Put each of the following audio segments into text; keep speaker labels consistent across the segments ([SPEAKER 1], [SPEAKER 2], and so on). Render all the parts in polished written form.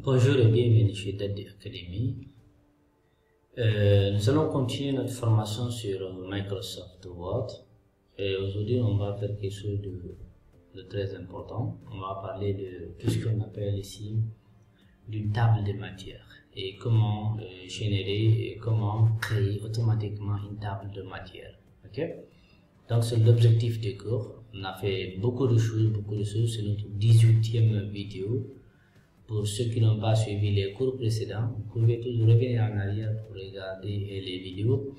[SPEAKER 1] Bonjour et bienvenue chez Daddy Academy. Nous allons continuer notre formation sur Microsoft Word. Et aujourd'hui, on va faire quelque chose de très important. On va parler de tout ce qu'on appelle ici d'une table de matière et comment générer et comment créer automatiquement une table de matière. Ok? Donc, c'est l'objectif du cours. On a fait beaucoup de choses. C'est notre 18e vidéo. Pour ceux qui n'ont pas suivi les cours précédents, vous pouvez toujours revenir en arrière pour regarder les vidéos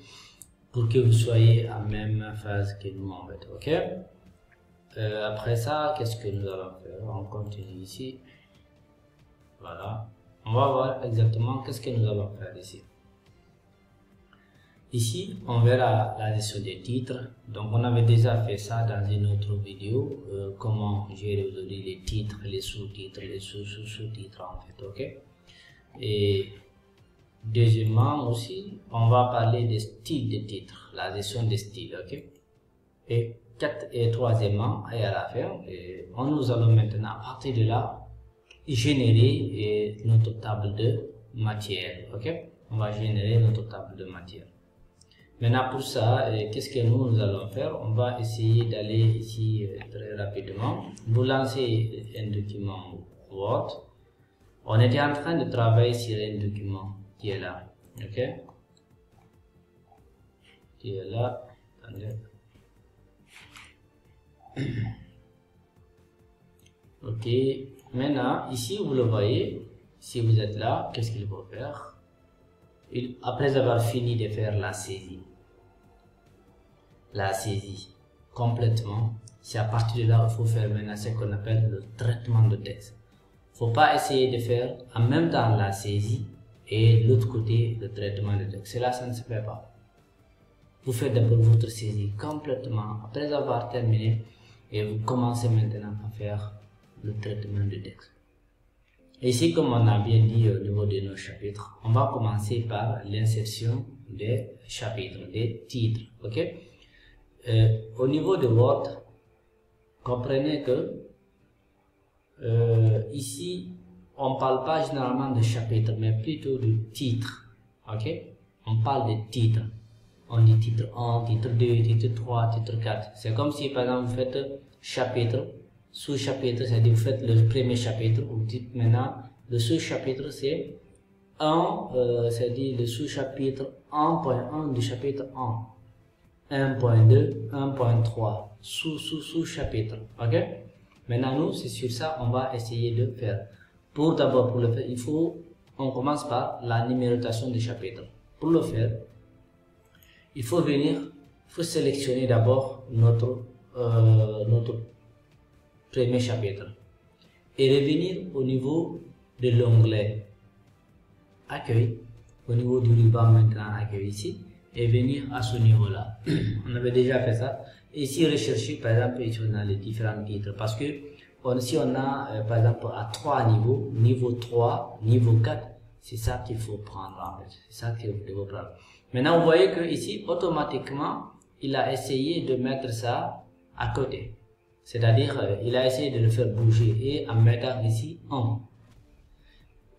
[SPEAKER 1] pour que vous soyez en même phase que nous en fait. Ok? Après ça, qu'est-ce que nous allons faire? On continue ici. Voilà. On va voir exactement qu'est-ce que nous allons faire ici. Ici, on verra la gestion des titres. Donc, on avait déjà fait ça dans une autre vidéo. Comment gérer aujourd'hui les titres, les sous-titres, les sous-sous-titres en fait. Ok. Et deuxièmement aussi, on va parler des styles de titres, la gestion des styles. Ok. Et troisièmement, et à la fin, nous allons maintenant à partir de là générer notre table de matière. Ok. On va générer notre table de matière. Maintenant pour ça, qu'est-ce que nous allons faire? On va essayer d'aller ici très rapidement. Vous lancez un document Word. On était en train de travailler sur un document qui est là. Ok? Qui est là. Attendez. Ok. Maintenant, ici vous le voyez. Si vous êtes là, qu'est-ce qu'il faut faire? Après avoir fini de faire la saisie complètement, c'est à partir de là qu'il faut faire maintenant ce qu'on appelle le traitement de texte. Il ne faut pas essayer de faire en même temps la saisie et de l'autre côté le traitement de texte. Cela, ça ne se fait pas. Vous faites d'abord votre saisie complètement après avoir terminé et vous commencez maintenant à faire le traitement de texte. Ici, comme on a bien dit au niveau de nos chapitres, on va commencer par l'insertion des chapitres, des titres. Ok? Au niveau de Word, comprenez que ici, on ne parle pas généralement de chapitres, mais plutôt de titres. Ok? On parle de titres. On dit titre 1, titre 2, titre 3, titre 4. C'est comme si, par exemple, vous faites chapitre, sous-chapitre, c'est-à-dire vous faites le premier chapitre, vous dites maintenant, le sous-chapitre c'est 1, c'est-à-dire le sous-chapitre 1.1 du chapitre 1. 1.2, 1.3, sous-chapitre. Ok? Maintenant, nous, c'est sur ça, on va essayer de faire. Pour le faire, on commence par la numérotation des chapitres. Pour le faire, il faut sélectionner d'abord notre premier chapitre et revenir au niveau de l'onglet accueil, au niveau du ruban maintenant accueil ici, et venir à ce niveau là. On avait déjà fait ça. Ici rechercher par exemple ici on a les différents titres parce que si on a par exemple à 3 niveaux, niveau 3, niveau 4, c'est ça qu'il faut prendre en fait. C'est ça qu'il faut prendre. Maintenant vous voyez que ici automatiquement il a essayé de mettre ça à côté. C'est-à-dire, il a essayé de le faire bouger et en mettant ici 1.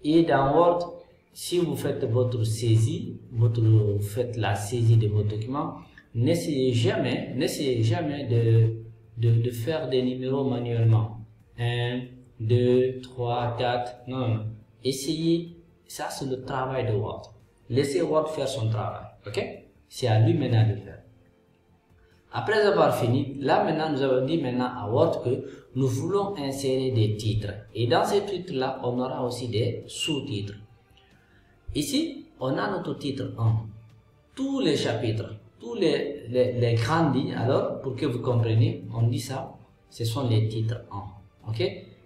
[SPEAKER 1] Et dans Word, si vous faites votre saisie, faites la saisie de votre document, n'essayez jamais de faire des numéros manuellement. 1, 2, 3, 4, non. Essayez, ça c'est le travail de Word. Laissez Word faire son travail, ok? C'est à lui maintenant de faire. Après avoir fini, là maintenant nous avons dit maintenant à Word que nous voulons insérer des titres. Et dans ces titres-là, on aura aussi des sous-titres. Ici, on a notre titre 1. Tous les chapitres, tous les grandes lignes, alors pour que vous compreniez, on dit ça, ce sont les titres 1. Ok?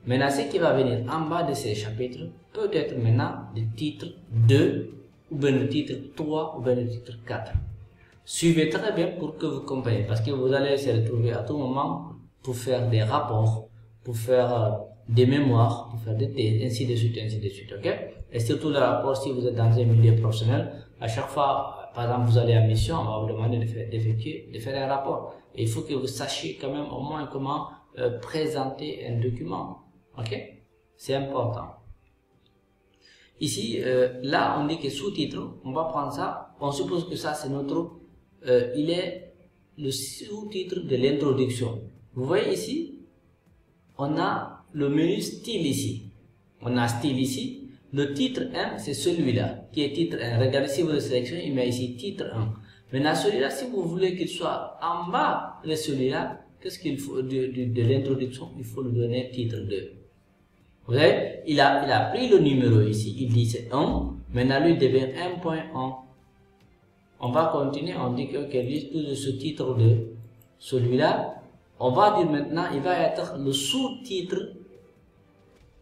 [SPEAKER 1] Maintenant, ce qui va venir en bas de ces chapitres peut être maintenant le titre 2, ou bien le titre 3, ou bien le titre 4. Suivez très bien pour que vous compreniez, parce que vous allez se retrouver à tout moment pour faire des rapports, pour faire des mémoires, pour faire des thèses, ainsi de suite, ok? Et surtout le rapport, si vous êtes dans un milieu professionnel, à chaque fois, par exemple, vous allez en mission, on va vous demander de faire un rapport. Et il faut que vous sachiez quand même au moins comment présenter un document, ok? C'est important. Ici, là, on dit que sous-titre, on va prendre ça. On suppose que ça, c'est notre, il est le sous-titre de l'introduction. Vous voyez ici, on a le menu style ici. On a style ici. Le titre 1, c'est celui-là, qui est titre 1. Regardez si vous le sélectionnez, il met ici titre 1. Maintenant, celui-là, si vous voulez qu'il soit en bas de celui-là, qu'est-ce qu'il faut de l'introduction? Il faut lui donner titre 2. Vous voyez, il a pris le numéro ici, il dit c'est 1, maintenant lui devient 1.1. On va continuer, on dit que lui tout ce titre 2, celui-là, on va dire maintenant, il va être le sous-titre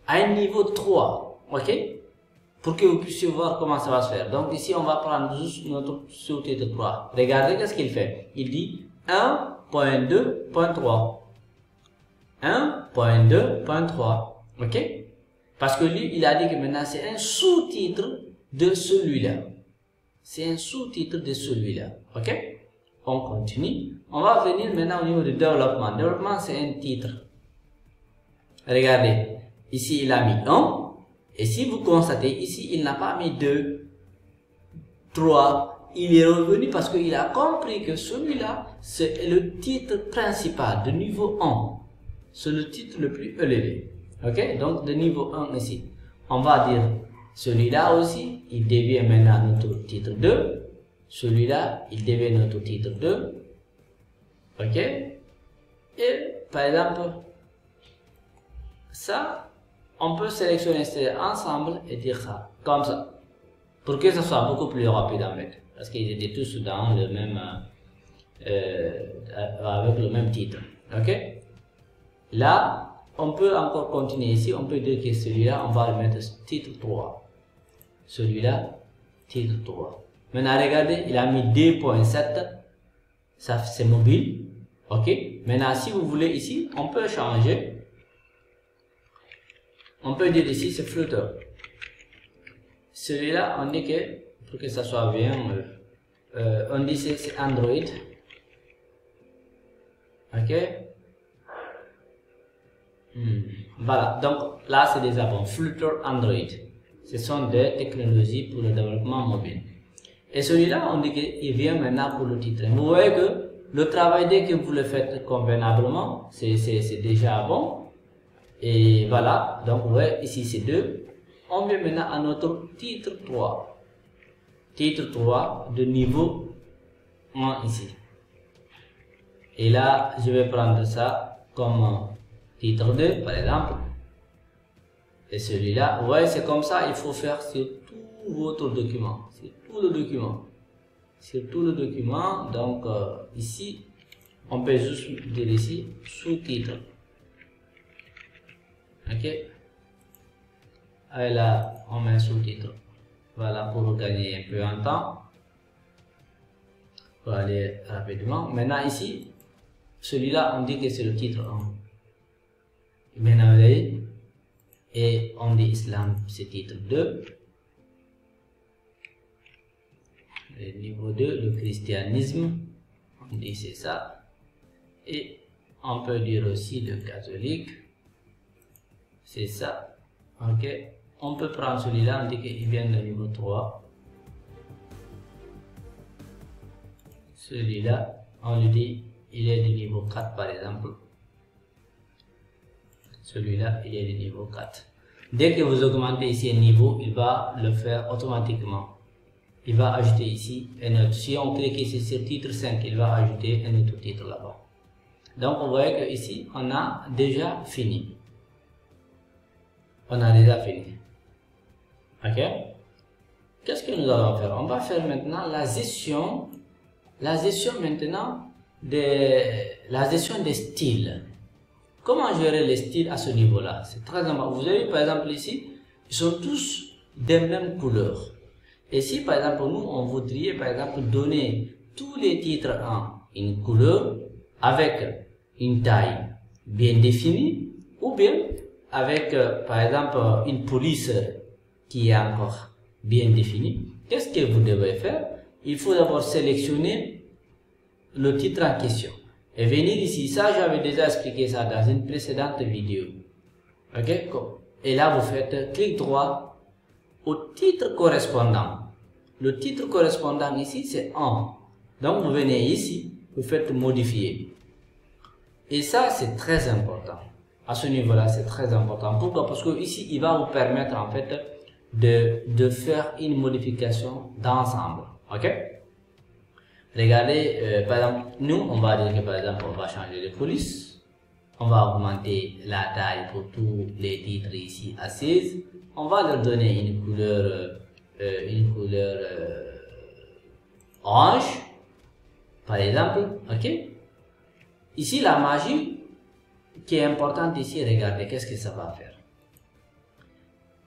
[SPEAKER 1] à un niveau 3, ok? Pour que vous puissiez voir comment ça va se faire. Donc ici, on va prendre juste notre sous-titre 3. Regardez qu'est-ce qu'il fait. Il dit 1.2.3. 1.2.3. Ok? Parce que lui, il a dit que maintenant c'est un sous-titre de celui-là. C'est un sous-titre de celui-là. Ok? On continue. On va venir maintenant au niveau du développement. Développement, c'est un titre. Regardez. Ici, il a mis 1. Et si vous constatez, ici, il n'a pas mis 2, 3. Il est revenu parce qu'il a compris que celui-là, c'est le titre principal de niveau 1. C'est le titre le plus élevé. Ok, donc de niveau 1 ici, on va dire celui-là aussi, il devient maintenant notre titre 2. Celui-là, il devient notre titre 2. Ok, et par exemple, ça, on peut sélectionner ensemble et dire ça, comme ça, pour que ça soit beaucoup plus rapide en fait, parce qu'ils étaient tous dans le même, avec le même titre. Ok, là, on peut encore continuer ici, on peut dire que celui-là, on va le mettre titre 3. Celui-là, titre 3. Maintenant, regardez, il a mis 2.7, ça c'est mobile. Ok, maintenant, si vous voulez ici, on peut changer. On peut dire ici, c'est Flutter. Celui-là, on dit que, pour que ça soit bien, on dit c'est Android. Ok. Voilà, donc là c'est déjà bon. Flutter Android. Ce sont des technologies pour le développement mobile. Et celui-là, on dit qu'il vient maintenant pour le titre. Vous voyez que le travail, dès que vous le faites convenablement, c'est déjà bon. Et voilà, donc vous voyez, ici c'est 2. On vient maintenant à notre titre 3. Titre 3 de niveau 1 ici. Et là, je vais prendre ça comme titre 2 par exemple. Et celui-là, vous voyez, c'est comme ça, il faut faire sur tout votre document. Sur tout le document. Sur tout le document, donc ici, on peut juste dire ici, sous-titre. Ok. Et là, on met sous-titre. Voilà, pour gagner un peu en temps. Pour aller rapidement. Maintenant ici, celui-là, on dit que c'est le titre 1. Maintenant, vous voyez, et on dit Islam, c'est titre 2. Le niveau 2, le christianisme, on dit c'est ça. Et on peut dire aussi le catholique, c'est ça. Ok, on peut prendre celui-là, on dit qu'il vient de niveau 3. Celui-là, on lui dit il est du niveau 4 par exemple. Celui-là, il est du niveau 4. Dès que vous augmentez ici un niveau, il va le faire automatiquement. Il va ajouter ici un autre. Si on clique ici sur titre 5, il va ajouter un autre titre là-bas. Donc, vous voyez que ici, on a déjà fini. On a déjà fini. Ok? Qu'est-ce que nous allons faire? On va faire maintenant la gestion maintenant la gestion des styles. Comment gérer les styles à ce niveau-là? C'est très important. Vous avez par exemple ici, ils sont tous des mêmes couleurs. Et si par exemple nous, on voudrait par exemple donner tous les titres en une couleur avec une taille bien définie, ou bien avec par exemple une police qui est encore bien définie, qu'est-ce que vous devez faire? Il faut d'abord sélectionner le titre en question et venir ici. Ça, j'avais déjà expliqué ça dans une précédente vidéo. Ok? Et là, vous faites clic droit au titre correspondant. Le titre correspondant ici, c'est 1. Donc, vous venez ici, vous faites modifier. Et ça, c'est très important. À ce niveau-là, c'est très important. Pourquoi? Parce que ici, il va vous permettre, en fait, de faire une modification d'ensemble. OK? Regardez, par exemple, nous, on va dire que, par exemple, on va changer de police. On va augmenter la taille pour tous les titres ici à 16. On va leur donner une couleur orange, par exemple. OK? Ici, la magie qui est importante ici, regardez, qu'est-ce que ça va faire?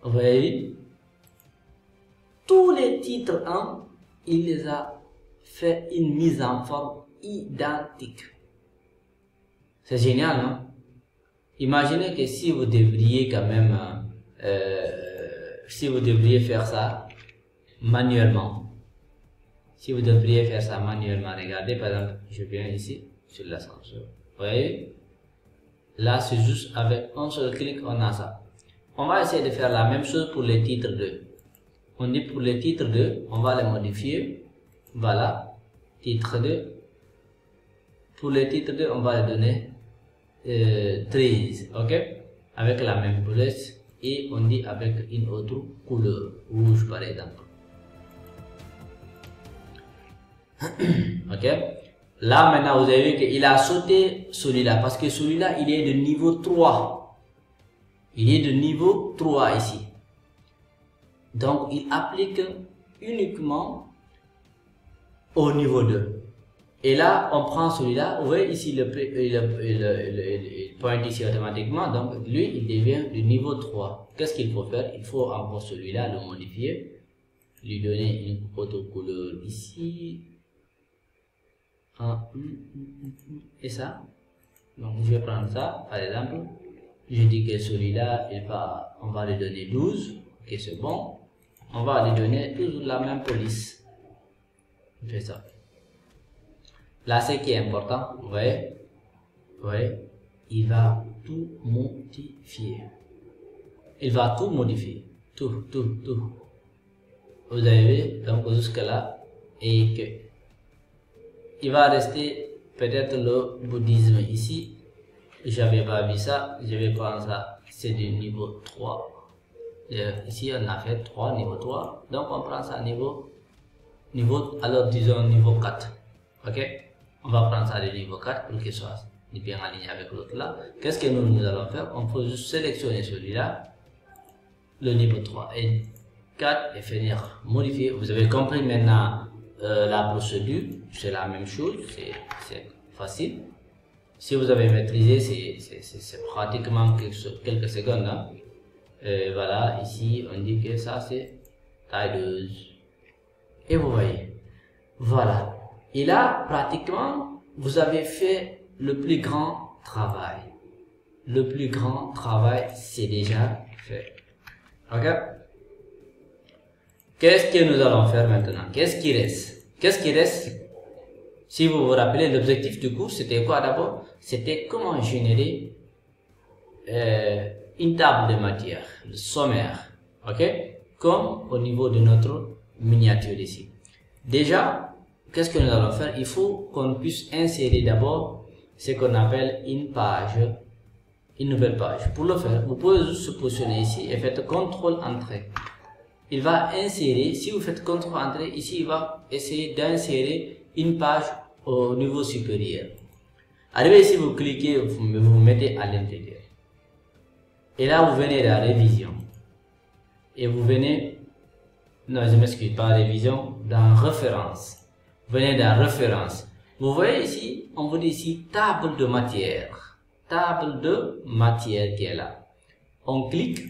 [SPEAKER 1] Vous voyez, tous les titres 1, il les a fait une mise en forme identique. C'est génial, non? Imaginez que si vous devriez quand même, si vous devriez faire ça manuellement. Si vous devriez faire ça manuellement, regardez, par exemple, je viens ici sur l'ascenseur. Vous voyez? Là, c'est juste avec un seul clic, on a ça. On va essayer de faire la même chose pour les titres 2. On dit pour les titres 2, on va les modifier. Voilà, titre 2. Pour les titres 2, on va les donner 13, ok? Avec la même police et on dit avec une autre couleur, rouge par exemple. Ok? Là maintenant vous avez vu qu'il a sauté celui-là parce que celui-là il est de niveau 3. Il est de niveau 3 ici. Donc il applique uniquement au niveau 2. Et là on prend celui-là, vous voyez ici il pointe ici automatiquement, donc lui il devient du niveau 3. Qu'est-ce qu'il faut faire? Il faut encore celui-là le modifier, lui donner une autre couleur ici. Et ça, donc je vais prendre ça par exemple, je dis que celui-là on va lui donner 12, ok c'est bon, on va lui donner toujours la même police, on fait ça. Là ce qui est important, vous voyez, il va tout modifier, il va tout modifier, tout, vous avez vu, donc jusque là, et que il va rester peut-être le bouddhisme ici. J'avais pas vu ça, je vais prendre ça, c'est du niveau 3. Ici on a fait 3, niveau 3, donc on prend ça niveau, alors disons niveau 4. Ok, on va prendre ça de niveau 4 pour qu'il soit bien aligné avec l'autre là. Qu'est-ce que nous allons faire? On peut juste sélectionner celui-là, le niveau 3 et 4 et finir modifier. Vous avez compris maintenant la procédure, c'est la même chose, c'est facile. Si vous avez maîtrisé, c'est pratiquement quelques secondes. Hein. Voilà, ici on dit que ça c'est tailleuse. Et vous voyez, voilà. Et là, pratiquement, vous avez fait le plus grand travail. Le plus grand travail, c'est déjà fait. Ok? Qu'est-ce que nous allons faire maintenant? Qu'est-ce qui reste? Qu'est-ce qui reste? Si vous vous rappelez, l'objectif du cours, c'était quoi d'abord? C'était comment générer une table de matière, le sommaire. Ok? Comme au niveau de notre miniature ici. Déjà, qu'est-ce que nous allons faire? Il faut qu'on puisse insérer d'abord ce qu'on appelle une page, une nouvelle page. Pour le faire, vous pouvez juste se positionner ici et faites CTRL Entrée. Il va insérer, si vous faites CTRL Entrée, ici il va essayer d'insérer une page au niveau supérieur. Arrivé ici, vous cliquez, vous mettez à l'intérieur. Et là, vous venez dans révision. Et vous venez, non je m'excuse, pas révision, dans référence. Vous venez dans référence. Vous voyez ici, on vous dit ici table de matière. Table de matière qui est là. On clique.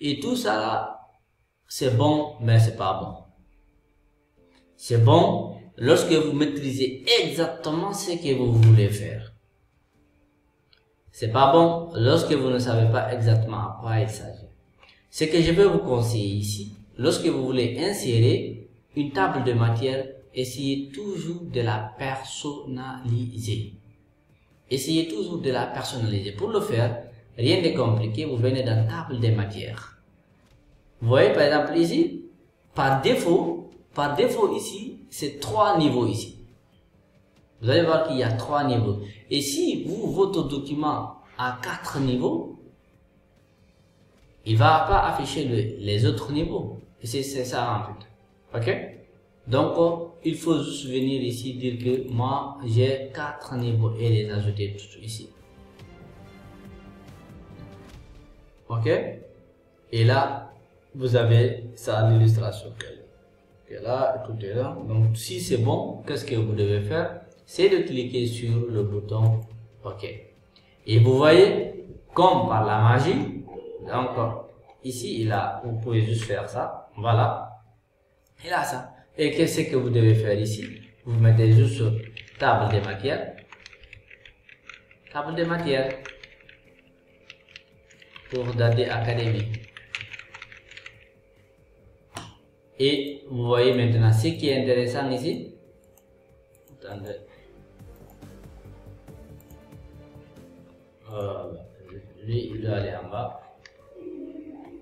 [SPEAKER 1] Et tout ça là, c'est bon, mais c'est pas bon. C'est bon lorsque vous maîtrisez exactement ce que vous voulez faire. C'est pas bon lorsque vous ne savez pas exactement à quoi il s'agit. Ce que je vais vous conseiller ici, lorsque vous voulez insérer une table de matière, essayez toujours de la personnaliser. Essayez toujours de la personnaliser. Pour le faire, rien de compliqué, vous venez dans table de matière. Vous voyez par exemple ici, par défaut ici, c'est 3 niveaux ici. Vous allez voir qu'il y a 3 niveaux. Et si votre document a 4 niveaux, il ne va pas afficher les autres niveaux. C'est ça en fait. Ok? Donc, il faut juste venir ici dire que moi, j'ai 4 niveaux et les ajouter tout ici. Ok? Et là, vous avez ça, l'illustration. Et là, tout est là. Donc, si c'est bon, qu'est-ce que vous devez faire? C'est de cliquer sur le bouton OK. Et vous voyez, comme par la magie, donc ici, vous pouvez juste faire ça. Voilà. Et là, ça. Et qu'est-ce que vous devez faire ici? Vous mettez juste sur table des matières. Table des matières. Pour Dadé Academy. Et vous voyez maintenant ce qui est intéressant ici. Attendez. Lui, il doit aller en bas.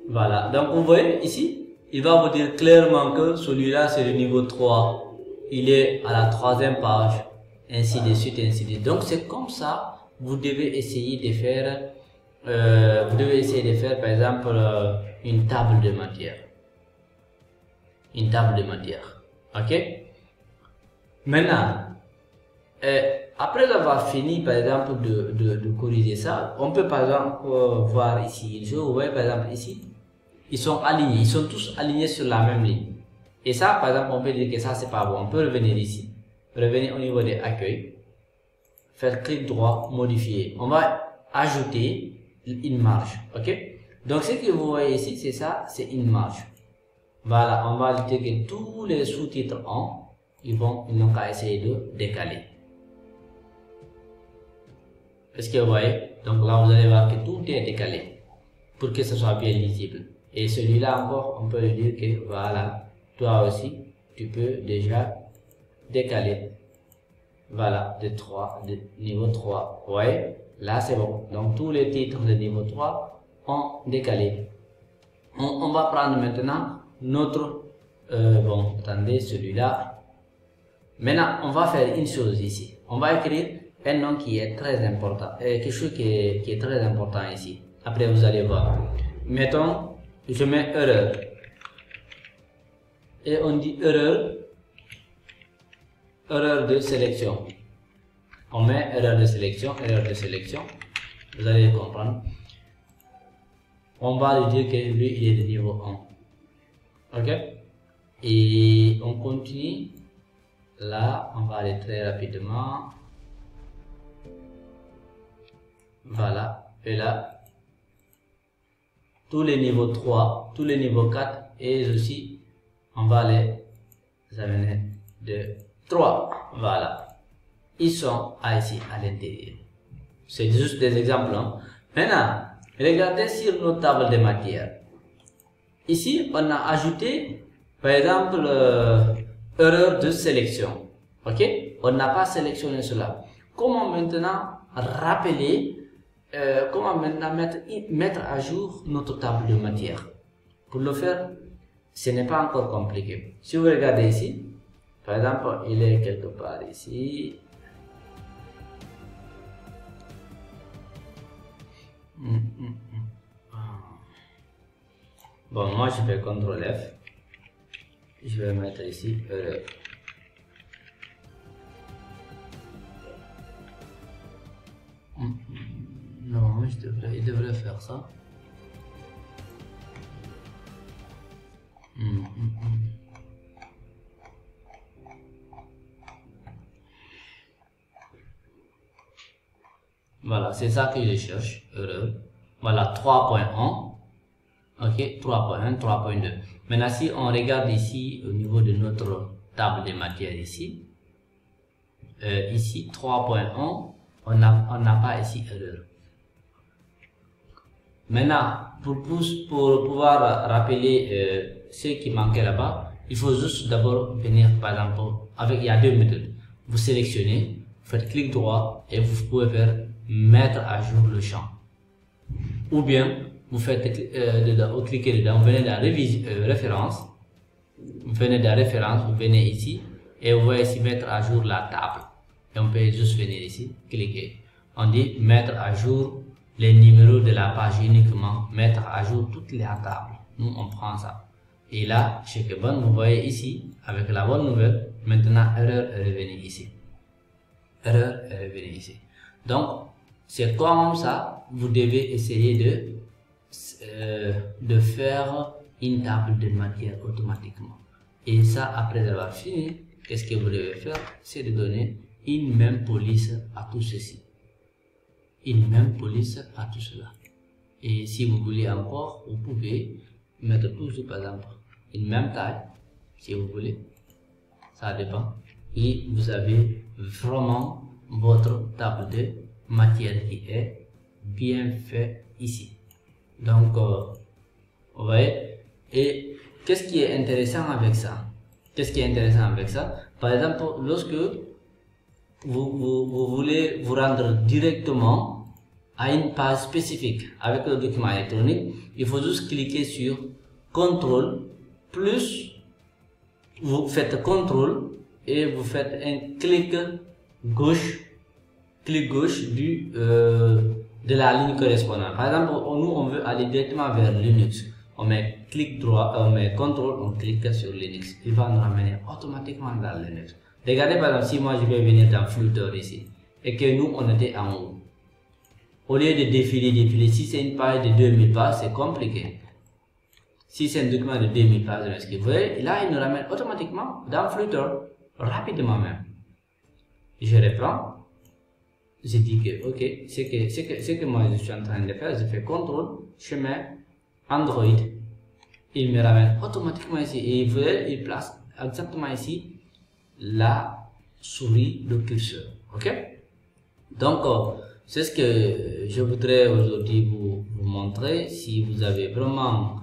[SPEAKER 1] Voilà. Donc, vous voyez ici, il va vous dire clairement que celui-là, c'est le niveau 3. Il est à la 3e page. Ainsi de suite, ainsi de suite. Donc, c'est comme ça. Vous devez essayer de faire, par exemple, une table de matière. Une table de matière. Ok? Maintenant, après avoir fini, par exemple, de corriger ça, on peut, par exemple, voir ici. Vous voyez, par exemple, ici, ils sont alignés. Ils sont tous alignés sur la même ligne. Et ça, par exemple, on peut dire que ça, c'est pas bon. On peut revenir ici. Revenir au niveau des accueils. Faire clic droit, modifier. On va ajouter une marge. Ok? Donc, ce que vous voyez ici, c'est ça, c'est une marge. Voilà, on va dire que tous les sous-titres ils n'ont qu'à essayer de décaler. Est-ce que vous voyez? Donc là, vous allez voir que tout est décalé pour que ce soit bien lisible. Et celui-là encore, on peut lui dire que voilà, toi aussi, tu peux déjà décaler. Voilà, de niveau 3. Vous voyez? Là, c'est bon. Donc, tous les titres de niveau 3 ont décalé. On va prendre maintenant notre... bon, attendez, celui-là. Maintenant, on va faire une chose ici. On va écrire un nom qui est très important. Quelque chose qui est très important ici. Après, vous allez voir. Mettons, je mets erreur. Et on dit erreur de sélection. On met erreur de sélection. Vous allez comprendre. On va lui dire que lui, il est de niveau 1. Ok? Et on continue. Là, on va aller très rapidement. Voilà. Et là, tous les niveaux 3, tous les niveaux 4 et aussi, on va les amener de 3. Voilà. Ils sont ici à l'intérieur. C'est juste des exemples. Hein? Maintenant, regardez sur nos tables de matière. Ici, on a ajouté, par exemple, erreur de sélection. Ok? On n'a pas sélectionné cela. Comment maintenant rappeler, comment maintenant mettre à jour notre table de matière? Pour le faire, ce n'est pas encore compliqué. Si vous regardez ici, par exemple, il est quelque part ici. Bon, moi je fais CTRL F. Je vais mettre ici erreur. Non, il devrait faire ça. Voilà, c'est ça que je cherche, erreur. Voilà, 3.1. Ok, 3.1, 3.2. Maintenant, si on regarde ici au niveau de notre table de matière ici, ici 3.1, on n'a pas ici erreur. Maintenant, pour pouvoir rappeler ce qui manquait là-bas, il faut juste d'abord venir, par exemple, il y a deux méthodes. Vous sélectionnez, faites clic droit et vous pouvez faire mettre à jour le champ. Ou bien, vous faites dedans, vous cliquez dedans, vous venez dans référence, vous venez ici et vous voyez ici mettre à jour la table. Et on peut juste venir ici, cliquer. On dit mettre à jour les numéros de la page uniquement, mettre à jour toutes les tables. Nous on prend ça. Et là, chez Kebon, vous voyez ici, avec la bonne nouvelle, maintenant erreur est revenue ici. Erreur est revenue ici. Donc, c'est comme ça, vous devez essayer de faire une table de matière automatiquement. Et ça, après avoir fini, qu'est-ce que vous devez faire? C'est de donner une même police à tout ceci. Une même police à tout cela. Et si vous voulez encore, vous pouvez mettre toujours par exemple une même taille, si vous voulez. Ça dépend. Et vous avez vraiment votre table de matière qui est bien fait ici. Donc, vous voyez. Et qu'est-ce qui est intéressant avec ça? Qu'est-ce qui est intéressant avec ça? Par exemple, lorsque vous voulez vous rendre directement à une page spécifique avec le document électronique, il faut juste cliquer sur CTRL plus, vous faites CTRL et vous faites un clic gauche de la ligne correspondante. Par exemple, nous on veut aller directement vers Linux. On met clic droit, on met CTRL, on clique sur Linux. Il va nous ramener automatiquement dans Linux. Regardez par exemple, si moi je vais venir dans Flutter ici et que nous on était en haut. Au lieu de défiler, si c'est une page de 2000 pages, c'est compliqué. Si c'est un document de 2000 pages, vous voyez, là il nous ramène automatiquement dans Flutter, rapidement même. Je reprends. Je dis que ok, c'est que moi je suis en train de faire, je fais CTRL, je mets Android, il me ramène automatiquement ici et vous voyez, il place exactement ici la souris de curseur. Ok, donc c'est ce que je voudrais aujourd'hui vous montrer. Si vous avez vraiment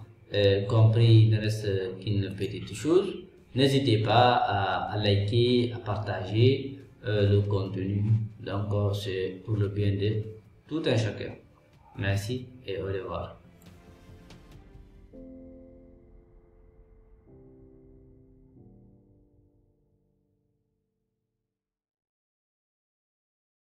[SPEAKER 1] compris, il ne reste qu'une petite chose. N'hésitez pas à liker, à partager le contenu. Donc c'est pour le bien de tout un chacun. Merci et au revoir.